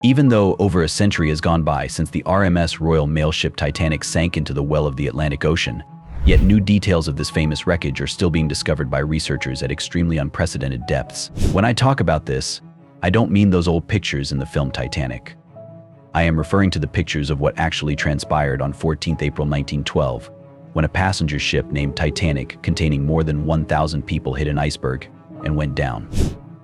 Even though over a century has gone by since the RMS Royal Mail ship Titanic sank into the well of the Atlantic Ocean, yet new details of this famous wreckage are still being discovered by researchers at extremely unprecedented depths. When I talk about this, I don't mean those old pictures in the film Titanic. I am referring to the pictures of what actually transpired on 14th April 1912, when a passenger ship named Titanic containing more than 1,000 people hit an iceberg and went down.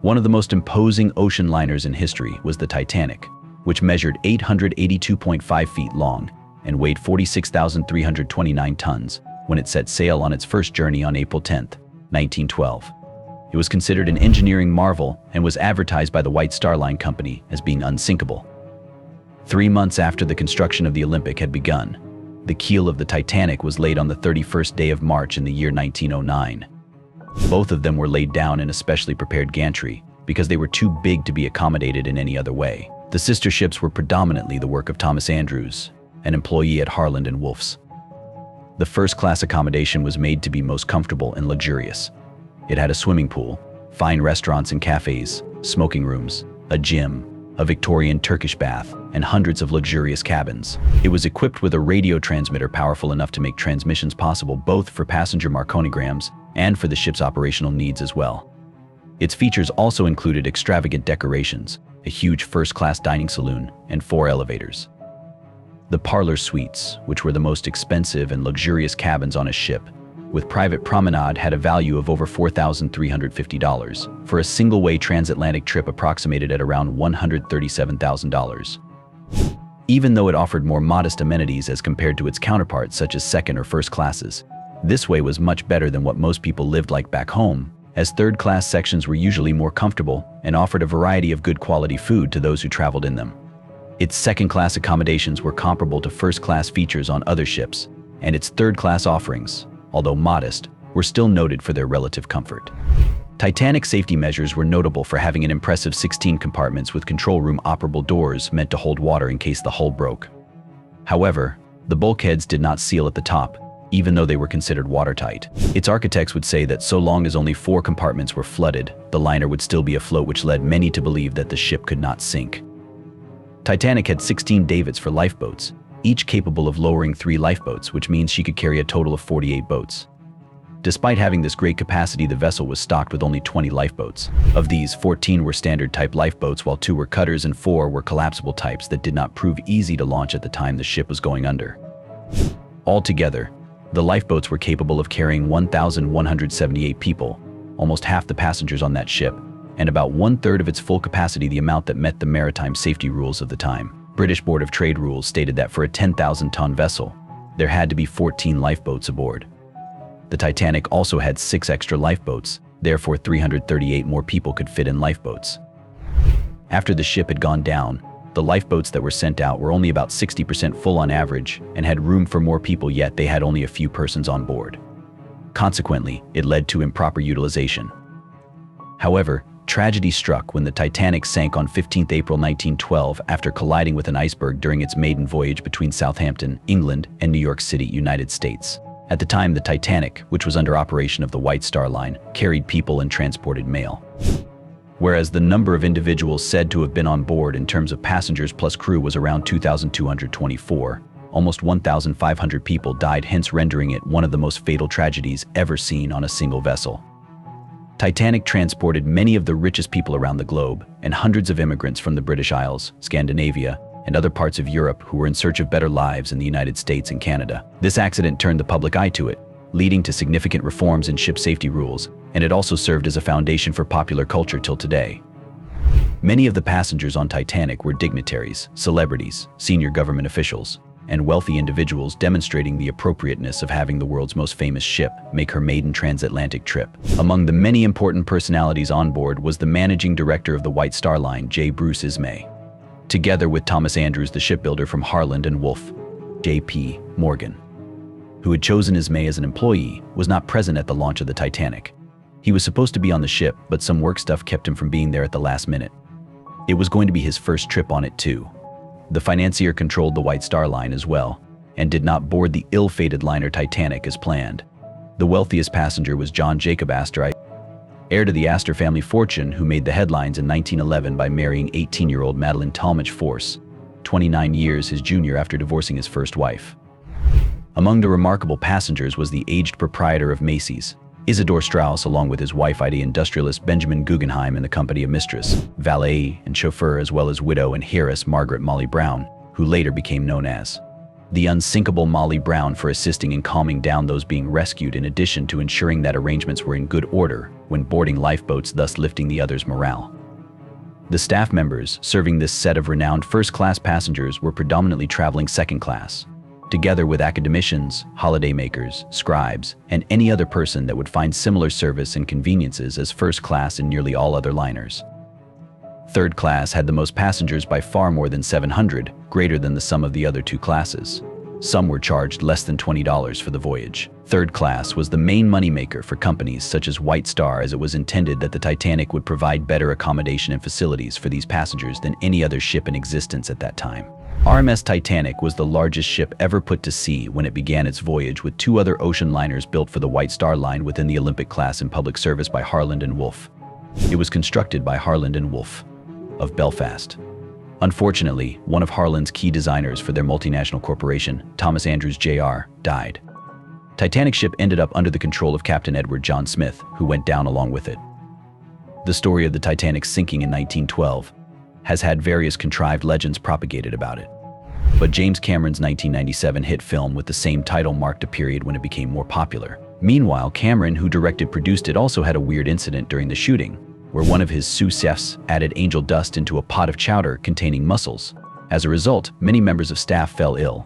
One of the most imposing ocean liners in history was the Titanic, which measured 882.5 feet long and weighed 46,329 tons when it set sail on its first journey on April 10, 1912. It was considered an engineering marvel and was advertised by the White Star Line Company as being unsinkable. 3 months after the construction of the Olympic had begun, the keel of the Titanic was laid on the 31st day of March in the year 1909. Both of them were laid down in a specially prepared gantry because they were too big to be accommodated in any other way. The sister ships were predominantly the work of Thomas Andrews, an employee at Harland and Wolff's. The first-class accommodation was made to be most comfortable and luxurious. It had a swimming pool, fine restaurants and cafes, smoking rooms, a gym, a Victorian Turkish bath, and hundreds of luxurious cabins. It was equipped with a radio transmitter powerful enough to make transmissions possible both for passenger marconigrams and for the ship's operational needs as well. Its features also included extravagant decorations, a huge first-class dining saloon, and 4 elevators. The parlor suites, which were the most expensive and luxurious cabins on a ship, with private promenade, had a value of over $4,350 for a single-way transatlantic trip approximated at around $137,000. Even though it offered more modest amenities as compared to its counterparts such as second or first classes, this way was much better than what most people lived like back home, as third-class sections were usually more comfortable and offered a variety of good quality food to those who traveled in them. Its second-class accommodations were comparable to first-class features on other ships, and its third-class offerings, although modest, were still noted for their relative comfort. Titanic safety measures were notable for having an impressive 16 compartments with control room operable doors meant to hold water in case the hull broke. However, the bulkheads did not seal at the top, even though they were considered watertight. Its architects would say that so long as only 4 compartments were flooded, the liner would still be afloat, which led many to believe that the ship could not sink. Titanic had 16 davits for lifeboats, each capable of lowering 3 lifeboats, which means she could carry a total of 48 boats. Despite having this great capacity, the vessel was stocked with only 20 lifeboats. Of these, 14 were standard-type lifeboats, while 2 were cutters and 4 were collapsible types that did not prove easy to launch at the time the ship was going under. Altogether, the lifeboats were capable of carrying 1,178 people, almost half the passengers on that ship, and about 1/3 of its full capacity, the amount that met the maritime safety rules of the time. British Board of Trade rules stated that for a 10,000-ton vessel, there had to be 14 lifeboats aboard. The Titanic also had 6 extra lifeboats, therefore 338 more people could fit in lifeboats. After the ship had gone down, the lifeboats that were sent out were only about 60% full on average and had room for more people, yet they had only a few persons on board. Consequently, it led to improper utilization. However, tragedy struck when the Titanic sank on 15th April 1912 after colliding with an iceberg during its maiden voyage between Southampton, England, and New York City, United States. At the time, the Titanic, which was under operation of the White Star Line, carried people and transported mail. Whereas the number of individuals said to have been on board in terms of passengers plus crew was around 2,224, almost 1,500 people died, hence rendering it one of the most fatal tragedies ever seen on a single vessel. Titanic transported many of the richest people around the globe and hundreds of immigrants from the British Isles, Scandinavia, and other parts of Europe who were in search of better lives in the United States and Canada. This accident turned the public eye to it, leading to significant reforms in ship safety rules, and it also served as a foundation for popular culture till today. Many of the passengers on Titanic were dignitaries, celebrities, senior government officials, and wealthy individuals, demonstrating the appropriateness of having the world's most famous ship make her maiden transatlantic trip. Among the many important personalities on board was the managing director of the White Star Line, J. Bruce Ismay, together with Thomas Andrews, the shipbuilder from Harland and Wolff. J.P. Morgan, who had chosen Ismay as an employee, was not present at the launch of the Titanic. He was supposed to be on the ship, but some work stuff kept him from being there at the last minute. It was going to be his first trip on it too. The financier controlled the White Star Line as well, and did not board the ill-fated liner Titanic as planned. The wealthiest passenger was John Jacob Astor. heir to the Astor family fortune, who made the headlines in 1911 by marrying 18-year-old Madeline Talmadge Force, 29 years his junior after divorcing his first wife. Among the remarkable passengers was the aged proprietor of Macy's, Isidore Straus, along with his wife ID industrialist Benjamin Guggenheim, in the company of mistress, valet, and chauffeur, as well as widow and heiress Margaret Molly Brown, who later became known as the unsinkable Molly Brown, for assisting in calming down those being rescued, in addition to ensuring that arrangements were in good order when boarding lifeboats, thus lifting the others' morale. The staff members serving this set of renowned first-class passengers were predominantly traveling second class, together with academicians, holidaymakers, scribes, and any other person that would find similar service and conveniences as first class in nearly all other liners. Third class had the most passengers by far, more than 700, greater than the sum of the other two classes. Some were charged less than $20 for the voyage. Third class was the main moneymaker for companies such as White Star, as it was intended that the Titanic would provide better accommodation and facilities for these passengers than any other ship in existence at that time. RMS Titanic was the largest ship ever put to sea when it began its voyage, with two other ocean liners built for the White Star Line within the Olympic class in public service by Harland & Wolff. It was constructed by Harland & Wolff of Belfast. Unfortunately, one of Harland's key designers for their multinational corporation, Thomas Andrews Jr., died. Titanic ship ended up under the control of Captain Edward John Smith, who went down along with it. The story of the Titanic's sinking in 1912 has had various contrived legends propagated about it. But James Cameron's 1997 hit film with the same title marked a period when it became more popular. Meanwhile, Cameron, who produced it, also had a weird incident during the shooting, where one of his sous chefs added angel dust into a pot of chowder containing mussels. As a result, many members of staff fell ill.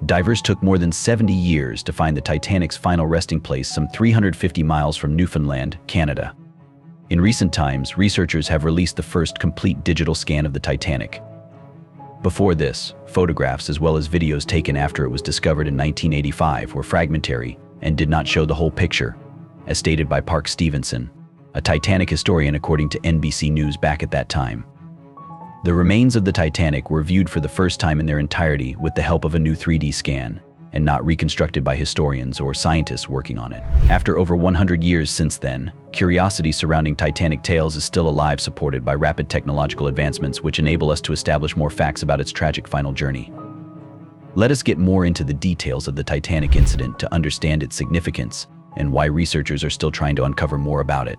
Divers took more than 70 years to find the Titanic's final resting place, some 350 miles from Newfoundland, Canada. In recent times, researchers have released the first complete digital scan of the Titanic. Before this, photographs as well as videos taken after it was discovered in 1985 were fragmentary and did not show the whole picture, as stated by Park Stevenson, a Titanic historian, according to NBC News back at that time. The remains of the Titanic were viewed for the first time in their entirety with the help of a new 3D scan, and not reconstructed by historians or scientists working on it. After over 100 years since then, curiosity surrounding Titanic tales is still alive, supported by rapid technological advancements which enable us to establish more facts about its tragic final journey. Let us get more into the details of the Titanic incident to understand its significance and why researchers are still trying to uncover more about it.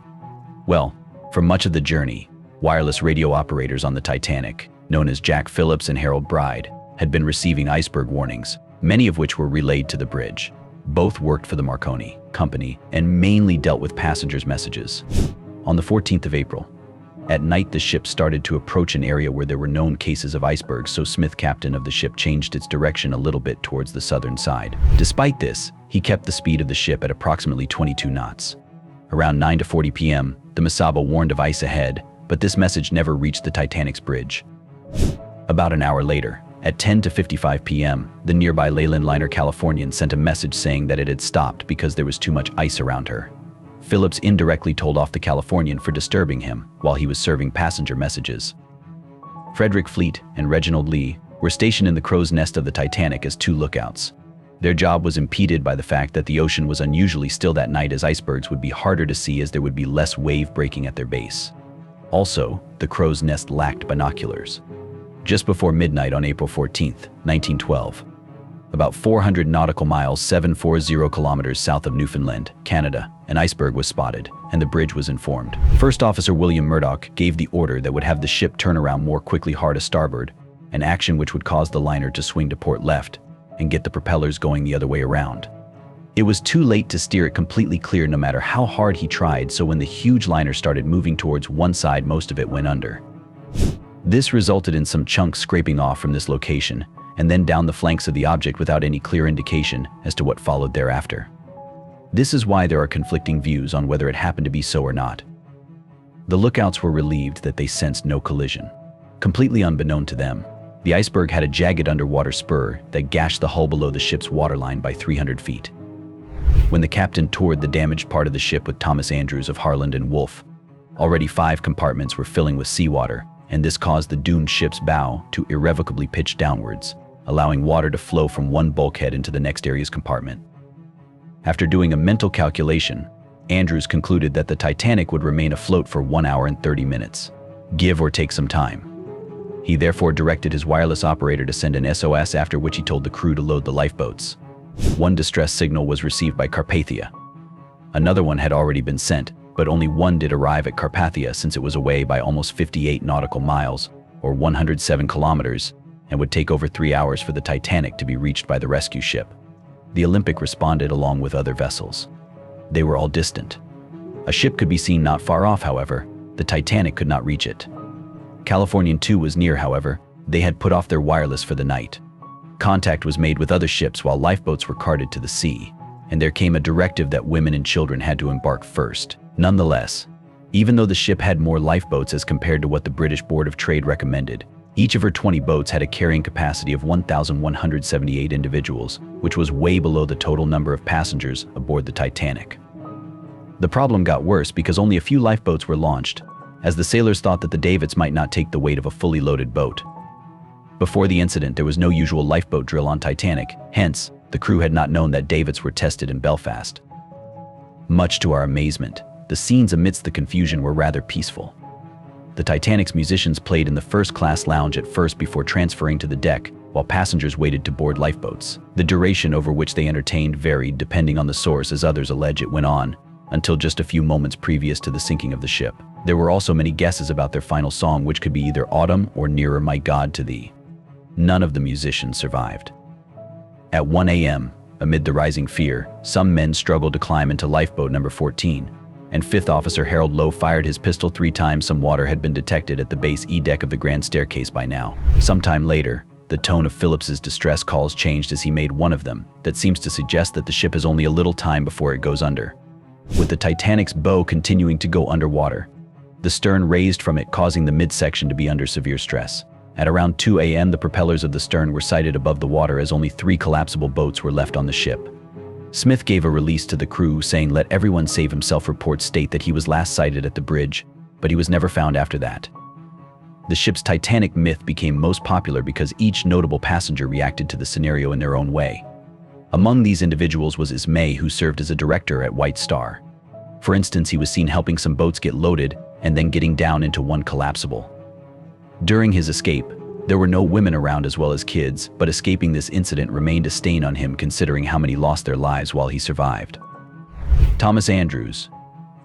Well, for much of the journey, wireless radio operators on the Titanic, known as Jack Phillips and Harold Bride, had been receiving iceberg warnings, many of which were relayed to the bridge. Both worked for the Marconi Company and mainly dealt with passengers' messages. On the 14th of April, at night, the ship started to approach an area where there were known cases of icebergs, so Smith, captain of the ship, changed its direction a little bit towards the southern side. Despite this, he kept the speed of the ship at approximately 22 knots. Around 9:40 p.m., the Mesaba warned of ice ahead, but this message never reached the Titanic's bridge. About an hour later, at 10:55 p.m., the nearby Leyland liner Californian sent a message saying that it had stopped because there was too much ice around her. Phillips indirectly told off the Californian for disturbing him while he was serving passenger messages. Frederick Fleet and Reginald Lee were stationed in the crow's nest of the Titanic as two lookouts. Their job was impeded by the fact that the ocean was unusually still that night, as icebergs would be harder to see as there would be less wave breaking at their base. Also, the crow's nest lacked binoculars. Just before midnight on April 14, 1912, about 400 nautical miles, 740 kilometers south of Newfoundland, Canada, an iceberg was spotted, and the bridge was informed. First Officer William Murdoch gave the order that would have the ship turn around more quickly hard to starboard, an action which would cause the liner to swing to port left and get the propellers going the other way around. It was too late to steer it completely clear no matter how hard he tried, so when the huge liner started moving towards one side, most of it went under. This resulted in some chunks scraping off from this location and then down the flanks of the object without any clear indication as to what followed thereafter. This is why there are conflicting views on whether it happened to be so or not. The lookouts were relieved that they sensed no collision. Completely unbeknown to them, the iceberg had a jagged underwater spur that gashed the hull below the ship's waterline by 300 feet. When the captain toured the damaged part of the ship with Thomas Andrews of Harland & Wolff, already 5 compartments were filling with seawater, and this caused the doomed ship's bow to irrevocably pitch downwards, allowing water to flow from one bulkhead into the next area's compartment. After doing a mental calculation, Andrews concluded that the Titanic would remain afloat for 1 hour and 30 minutes, give or take some time. He therefore directed his wireless operator to send an SOS, after which he told the crew to load the lifeboats. One distress signal was received by Carpathia. Another one had already been sent, but only one did arrive at Carpathia, since it was away by almost 58 nautical miles, or 107 kilometers, and would take over 3 hours for the Titanic to be reached by the rescue ship. The Olympic responded along with other vessels. They were all distant. A ship could be seen not far off, however. The Titanic could not reach it. Californian 2 was near, however. They had put off their wireless for the night. Contact was made with other ships while lifeboats were carted to the sea, and there came a directive that women and children had to embark first. Nonetheless, even though the ship had more lifeboats as compared to what the British Board of Trade recommended, each of her 20 boats had a carrying capacity of 1,178 individuals, which was way below the total number of passengers aboard the Titanic. The problem got worse because only a few lifeboats were launched, as the sailors thought that the davits might not take the weight of a fully loaded boat. Before the incident, there was no usual lifeboat drill on Titanic, hence, the crew had not known that davits were tested in Belfast. Much to our amazement, the scenes amidst the confusion were rather peaceful. The Titanic's musicians played in the first-class lounge at first before transferring to the deck, while passengers waited to board lifeboats. The duration over which they entertained varied depending on the source, as others allege it went on until just a few moments previous to the sinking of the ship. There were also many guesses about their final song, which could be either Autumn or Nearer My God to Thee. None of the musicians survived. At 1 a.m., amid the rising fear, some men struggled to climb into lifeboat number 14, and 5th Officer Harold Lowe fired his pistol 3 times. Some water had been detected at the base E deck of the grand staircase by now. Sometime later, the tone of Phillips's distress calls changed as he made one of them that seems to suggest that the ship has only a little time before it goes under. With the Titanic's bow continuing to go underwater, the stern raised from it, causing the midsection to be under severe stress. At around 2 a.m., the propellers of the stern were sighted above the water as only 3 collapsible boats were left on the ship. Smith gave a release to the crew saying, "Let everyone save himself." Reports state that he was last sighted at the bridge, but he was never found after that. The ship's Titanic myth became most popular because each notable passenger reacted to the scenario in their own way. Among these individuals was Ismay, who served as a director at White Star. For instance, he was seen helping some boats get loaded and then getting down into one collapsible. During his escape, there were no women around as well as kids, but escaping this incident remained a stain on him considering how many lost their lives while he survived. Thomas Andrews,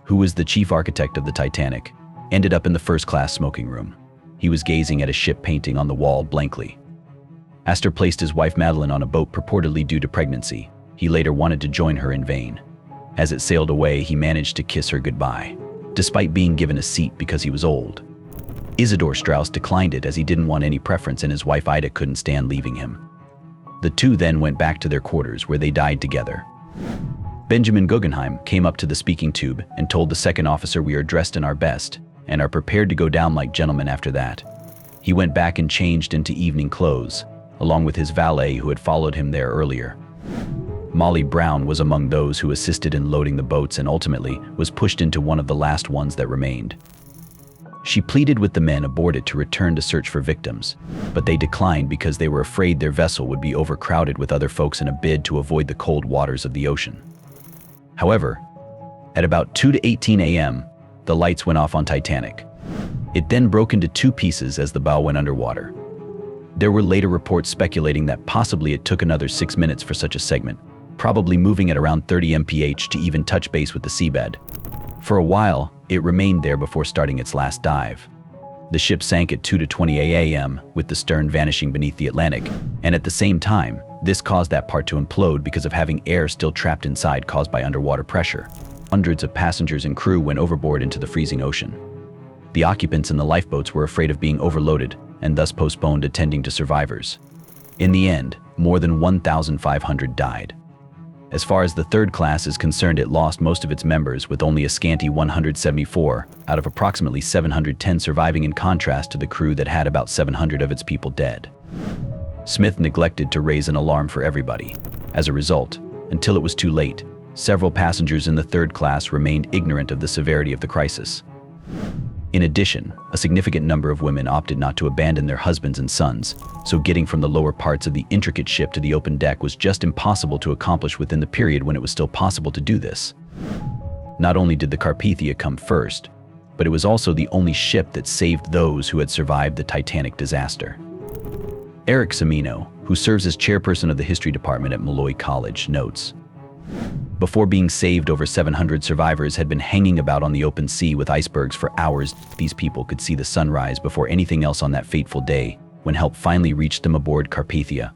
who was the chief architect of the Titanic, ended up in the first-class smoking room. He was gazing at a ship painting on the wall blankly. Astor placed his wife Madeline on a boat purportedly due to pregnancy. He later wanted to join her in vain. As it sailed away, he managed to kiss her goodbye, despite being given a seat because he was old. Isidor Strauss declined it as he didn't want any preference, and his wife Ida couldn't stand leaving him. The two then went back to their quarters, where they died together. Benjamin Guggenheim came up to the speaking tube and told the second officer, "We are dressed in our best and are prepared to go down like gentlemen." After that, he went back and changed into evening clothes, along with his valet who had followed him there earlier. Molly Brown was among those who assisted in loading the boats and ultimately was pushed into one of the last ones that remained. She pleaded with the men aboard it to return to search for victims, but they declined because they were afraid their vessel would be overcrowded with other folks in a bid to avoid the cold waters of the ocean. However, at about 2 to 18 a.m., the lights went off on Titanic. It then broke into 2 pieces as the bow went underwater. There were later reports speculating that possibly it took another 6 minutes for such a segment, probably moving at around 30 mph to even touch base with the seabed. For a while, it remained there before starting its last dive. The ship sank at 2 to 20 a.m., with the stern vanishing beneath the Atlantic, and at the same time, this caused that part to implode because of having air still trapped inside caused by underwater pressure. Hundreds of passengers and crew went overboard into the freezing ocean. The occupants in the lifeboats were afraid of being overloaded and thus postponed attending to survivors. In the end, more than 1,500 died. As far as the third class is concerned, it lost most of its members, with only a scanty 174 out of approximately 710 surviving, in contrast to the crew that had about 700 of its people dead. Smith neglected to raise an alarm for everybody. As a result, until it was too late, several passengers in the third class remained ignorant of the severity of the crisis. In addition, a significant number of women opted not to abandon their husbands and sons, so getting from the lower parts of the intricate ship to the open deck was just impossible to accomplish within the period when it was still possible to do this. Not only did the Carpathia come first, but it was also the only ship that saved those who had survived the Titanic disaster. Eric Semino, who serves as chairperson of the history department at Molloy College, notes, "Before being saved, over 700 survivors had been hanging about on the open sea with icebergs for hours. These people could see the sunrise before anything else on that fateful day, when help finally reached them aboard Carpathia."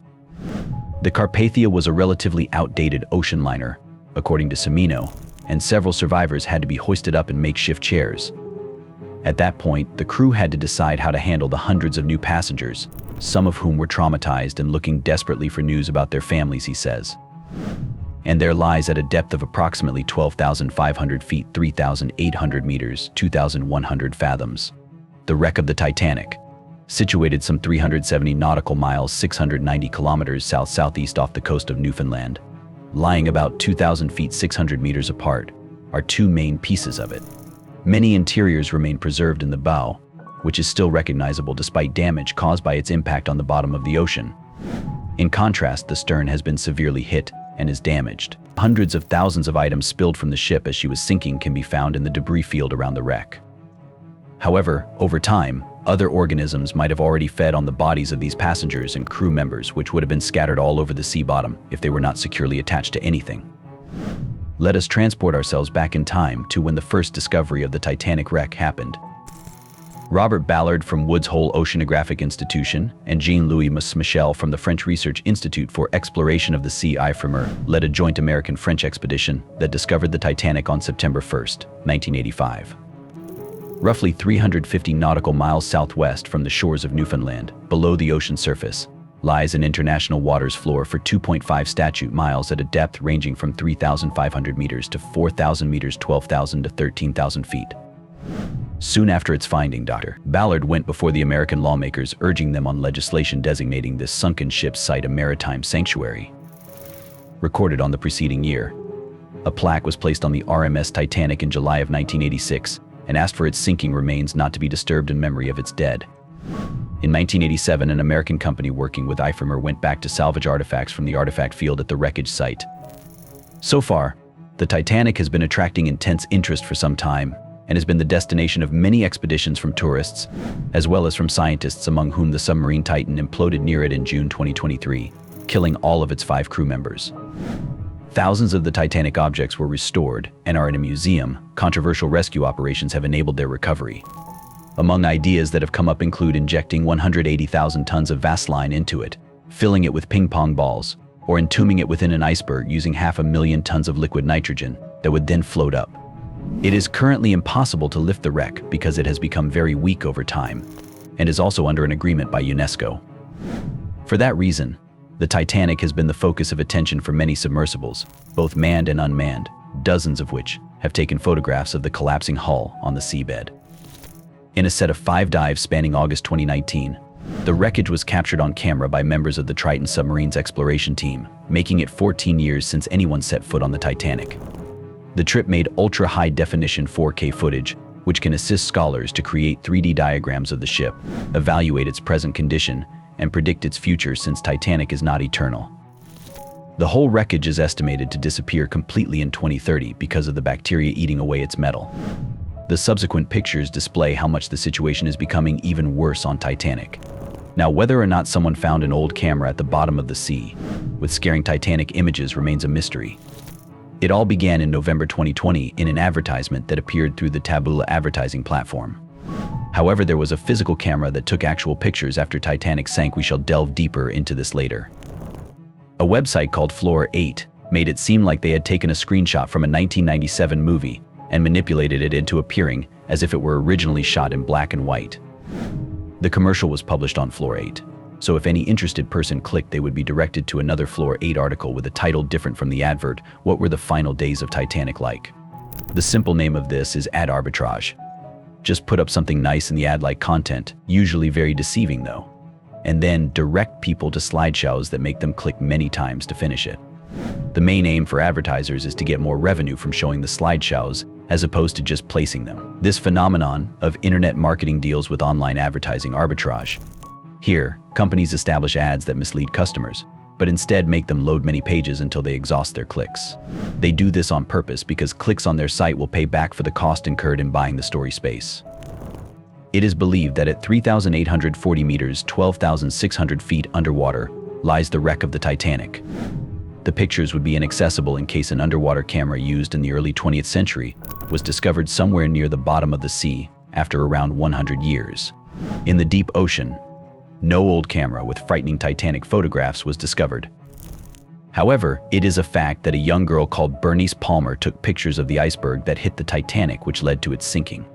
The Carpathia was a relatively outdated ocean liner, according to Semino, and several survivors had to be hoisted up in makeshift chairs. At that point, the crew had to decide how to handle the hundreds of new passengers, some of whom were traumatized and looking desperately for news about their families, he says. And there lies at a depth of approximately 12,500 feet, 3,800 meters, 2,100 fathoms, the wreck of the Titanic, situated some 370 nautical miles, 690 kilometers south-southeast off the coast of Newfoundland. Lying about 2,000 feet, 600 meters apart, are two main pieces of it. Many interiors remain preserved in the bow, which is still recognizable despite damage caused by its impact on the bottom of the ocean. In contrast, the stern has been severely hit and is damaged. Hundreds of thousands of items spilled from the ship as she was sinking can be found in the debris field around the wreck. However, over time, other organisms might have already fed on the bodies of these passengers and crew members, which would have been scattered all over the sea bottom if they were not securely attached to anything. Let us transport ourselves back in time to when the first discovery of the Titanic wreck happened. Robert Ballard from Woods Hole Oceanographic Institution and Jean-Louis Michel from the French Research Institute for Exploration of the Sea IFREMER led a joint American-French expedition that discovered the Titanic on September 1, 1985. Roughly 350 nautical miles southwest from the shores of Newfoundland, below the ocean surface, lies an international waters floor for 2.5 statute miles at a depth ranging from 3,500 meters to 4,000 meters, 12,000 to 13,000 feet. Soon after its finding, Dr. Ballard went before the American lawmakers, urging them on legislation designating this sunken ship site a maritime sanctuary. Recorded on the preceding year, a plaque was placed on the RMS Titanic in July of 1986 and asked for its sinking remains not to be disturbed in memory of its dead. In 1987, an American company working with IFREMER went back to salvage artifacts from the artifact field at the wreckage site. So far, the Titanic has been attracting intense interest for some time and has been the destination of many expeditions from tourists, as well as from scientists, among whom the submarine Titan imploded near it in June 2023, killing all of its 5 crew members. Thousands of the Titanic objects were restored and are in a museum. Controversial rescue operations have enabled their recovery. Among ideas that have come up include injecting 180,000 tons of Vaseline into it, filling it with ping pong balls, or entombing it within an iceberg using 500,000 tons of liquid nitrogen that would then float up. It is currently impossible to lift the wreck because it has become very weak over time and is also under an agreement by UNESCO. For that reason, the Titanic has been the focus of attention for many submersibles, both manned and unmanned, dozens of which have taken photographs of the collapsing hull on the seabed. In a set of 5 dives spanning August 2019, the wreckage was captured on camera by members of the Triton Submarines exploration team, making it 14 years since anyone set foot on the Titanic. The trip made ultra-high-definition 4K footage, which can assist scholars to create 3D diagrams of the ship, evaluate its present condition, and predict its future, since Titanic is not eternal. The whole wreckage is estimated to disappear completely in 2030 because of the bacteria eating away its metal. The subsequent pictures display how much the situation is becoming even worse on Titanic. Now, whether or not someone found an old camera at the bottom of the sea with scaring Titanic images remains a mystery. It all began in November 2020 in an advertisement that appeared through the Taboola advertising platform. However, there was a physical camera that took actual pictures after Titanic sank. We shall delve deeper into this later. A website called Floor 8 made it seem like they had taken a screenshot from a 1997 movie and manipulated it into appearing as if it were originally shot in black and white. The commercial was published on Floor 8, so if any interested person clicked, they would be directed to another Floor 8 article with a title different from the advert. What were the final days of Titanic like? The simple name of this is ad arbitrage. Just put up something nice in the ad-like content, usually very deceiving though, and then direct people to slideshows that make them click many times to finish it. The main aim for advertisers is to get more revenue from showing the slideshows as opposed to just placing them. This phenomenon of internet marketing deals with online advertising arbitrage. Here, companies establish ads that mislead customers, but instead make them load many pages until they exhaust their clicks. They do this on purpose because clicks on their site will pay back for the cost incurred in buying the story space. It is believed that at 3,840 meters, 12,600 feet underwater, lies the wreck of the Titanic. The pictures would be inaccessible in case an underwater camera used in the early 20th century was discovered somewhere near the bottom of the sea after around 100 years. In the deep ocean, no old camera with frightening Titanic photographs was discovered. However, it is a fact that a young girl called Bernice Palmer took pictures of the iceberg that hit the Titanic, which led to its sinking.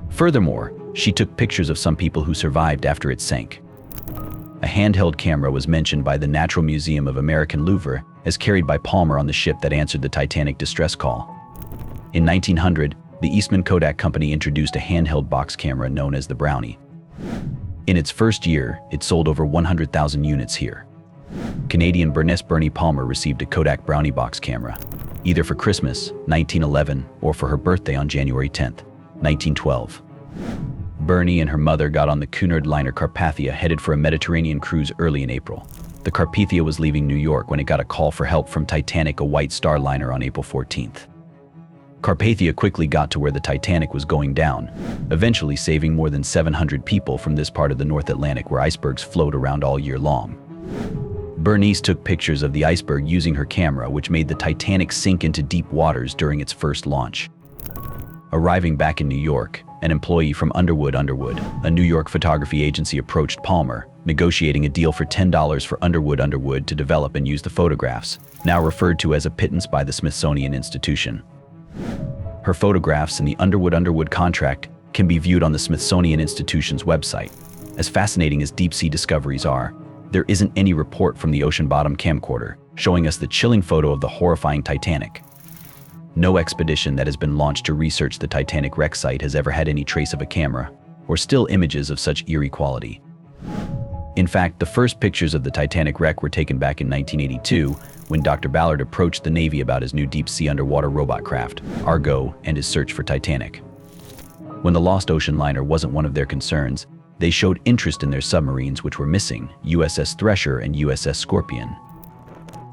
Furthermore, she took pictures of some people who survived after it sank. A handheld camera was mentioned by the Natural Museum of American Louvre as carried by Palmer on the ship that answered the Titanic distress call. In 1900, the Eastman Kodak Company introduced a handheld box camera known as the Brownie. In its first year, it sold over 100,000 units here. Canadian Bernie Palmer received a Kodak Brownie box camera, either for Christmas, 1911, or for her birthday on January 10, 1912. Bernie and her mother got on the Cunard liner Carpathia headed for a Mediterranean cruise early in April. The Carpathia was leaving New York when it got a call for help from Titanic, a White Star liner, on April 14th. Carpathia quickly got to where the Titanic was going down, eventually saving more than 700 people from this part of the North Atlantic where icebergs float around all year long. Bernice took pictures of the iceberg using her camera, which made the Titanic sink into deep waters during its first launch. Arriving back in New York, an employee from Underwood, a New York photography agency, approached Palmer, negotiating a deal for $10 for Underwood to develop and use the photographs, now referred to as a pittance by the Smithsonian Institution. Her photographs in the Underwood contract can be viewed on the Smithsonian Institution's website. As fascinating as deep-sea discoveries are, there isn't any report from the ocean bottom camcorder showing us the chilling photo of the horrifying Titanic. No expedition that has been launched to research the Titanic wreck site has ever had any trace of a camera, or still images of such eerie quality. In fact, the first pictures of the Titanic wreck were taken back in 1982, when Dr. Ballard approached the Navy about his new deep-sea underwater robot craft, Argo, and his search for Titanic. When the lost ocean liner wasn't one of their concerns, they showed interest in their submarines, which were missing, USS Thresher and USS Scorpion.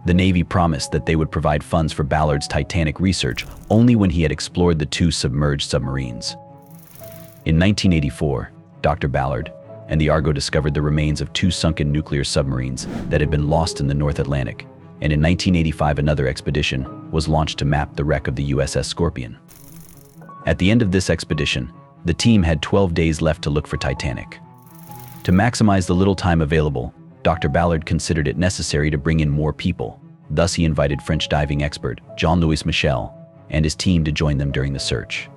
The Navy promised that they would provide funds for Ballard's Titanic research only when he had explored the two submerged submarines. In 1984, Dr. Ballard and the Argo discovered the remains of two sunken nuclear submarines that had been lost in the North Atlantic, and in 1985 another expedition was launched to map the wreck of the USS Scorpion. At the end of this expedition, the team had 12 days left to look for Titanic. To maximize the little time available, Dr. Ballard considered it necessary to bring in more people. Thus, he invited French diving expert Jean-Louis Michel and his team to join them during the search.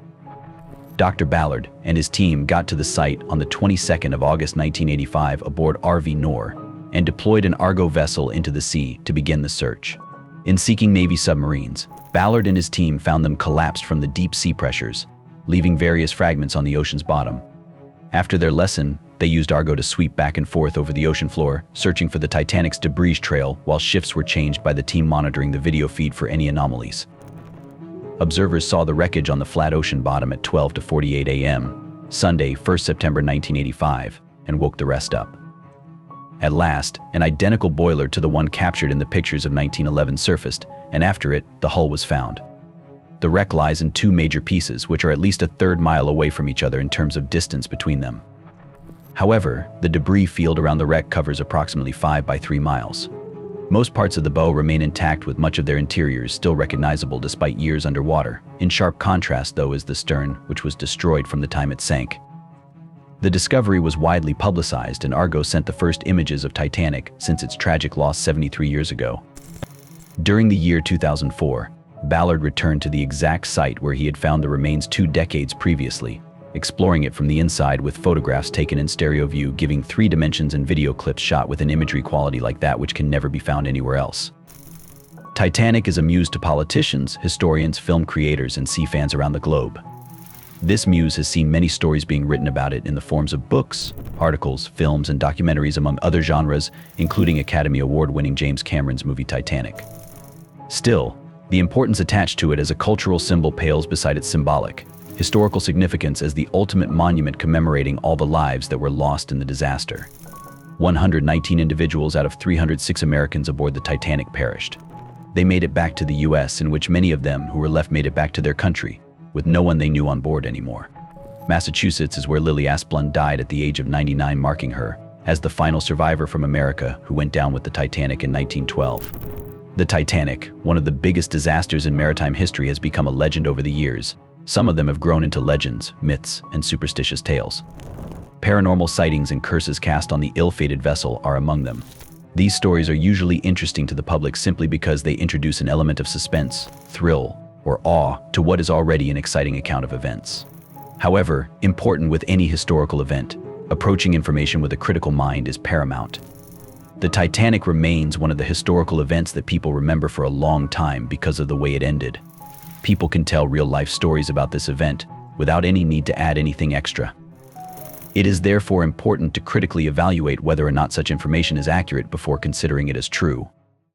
Dr. Ballard and his team got to the site on the 22nd of August 1985 aboard RV Nor and deployed an Argo vessel into the sea to begin the search. In seeking Navy submarines, Ballard and his team found them collapsed from the deep sea pressures, leaving various fragments on the ocean's bottom. After their lesson, they used Argo to sweep back and forth over the ocean floor, searching for the Titanic's debris trail while shifts were changed by the team monitoring the video feed for any anomalies. Observers saw the wreckage on the flat ocean bottom at 12:48 a.m., Sunday, 1st September 1985, and woke the rest up. At last, an identical boiler to the one captured in the pictures of 1911 surfaced, and after it, the hull was found. The wreck lies in two major pieces, which are at least a third mile away from each other in terms of distance between them. However, the debris field around the wreck covers approximately 5 by 3 miles. Most parts of the bow remain intact, with much of their interiors still recognizable despite years underwater. In sharp contrast, though, is the stern, which was destroyed from the time it sank. The discovery was widely publicized, and Argo sent the first images of Titanic since its tragic loss 73 years ago. During the year 2004, Ballard returned to the exact site where he had found the remains 2 decades previously, exploring it from the inside with photographs taken in stereo view, giving 3 dimensions, and video clips shot with an imagery quality like that which can never be found anywhere else. Titanic is a muse to politicians, historians, film creators, and sea fans around the globe. This muse has seen many stories being written about it in the forms of books, articles, films, and documentaries, among other genres, including Academy Award-winning James Cameron's movie Titanic. Still, the importance attached to it as a cultural symbol pales beside its symbolic, historical significance as the ultimate monument commemorating all the lives that were lost in the disaster. 119 individuals out of 306 Americans aboard the Titanic perished. They made it back to the US, in which many of them who were left made it back to their country, with no one they knew on board anymore. Massachusetts is where Lily Asplund died at the age of 99, marking her as the final survivor from America who went down with the Titanic in 1912. The Titanic, one of the biggest disasters in maritime history, has become a legend over the years. Some of them have grown into legends, myths, and superstitious tales. Paranormal sightings and curses cast on the ill-fated vessel are among them. These stories are usually interesting to the public simply because they introduce an element of suspense, thrill, or awe to what is already an exciting account of events. However, important with any historical event, approaching information with a critical mind is paramount. The Titanic remains one of the historical events that people remember for a long time because of the way it ended. People can tell real-life stories about this event without any need to add anything extra. It is therefore important to critically evaluate whether or not such information is accurate before considering it as true.